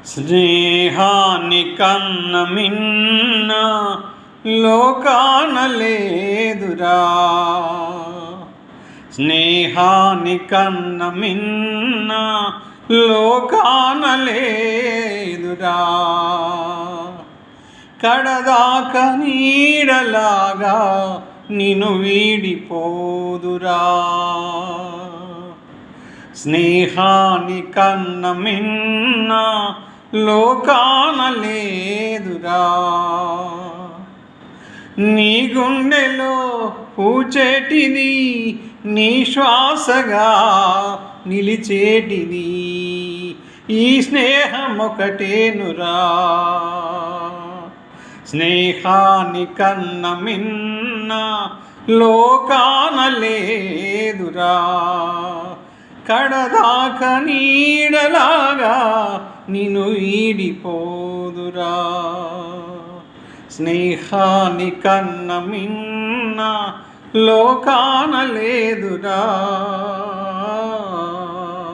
స్నేహాన్ని కన్న మిన్న లోకాన లేదురా. స్నేహాన్ని కన్న మిన్న లోకాన లేదురా. కడదాక నీడలాగా నిన్ను వీడిపోదురా. స్నేహాన్ని కన్న మిన్న లోకాన లేదురా. నీ గుండెలో పూచేటిది నీ శ్వాసగా నిలిచేటిది ఈ స్నేహం ఒకటేనురా. స్నేహాన్ని కన్న మిన్న లోకాన లేదురా. కడదాక నీడలాగా నిన్ను వీడిపోదురా. స్నేహాన్ని కన్న మిన్న లోకాన లేదురా.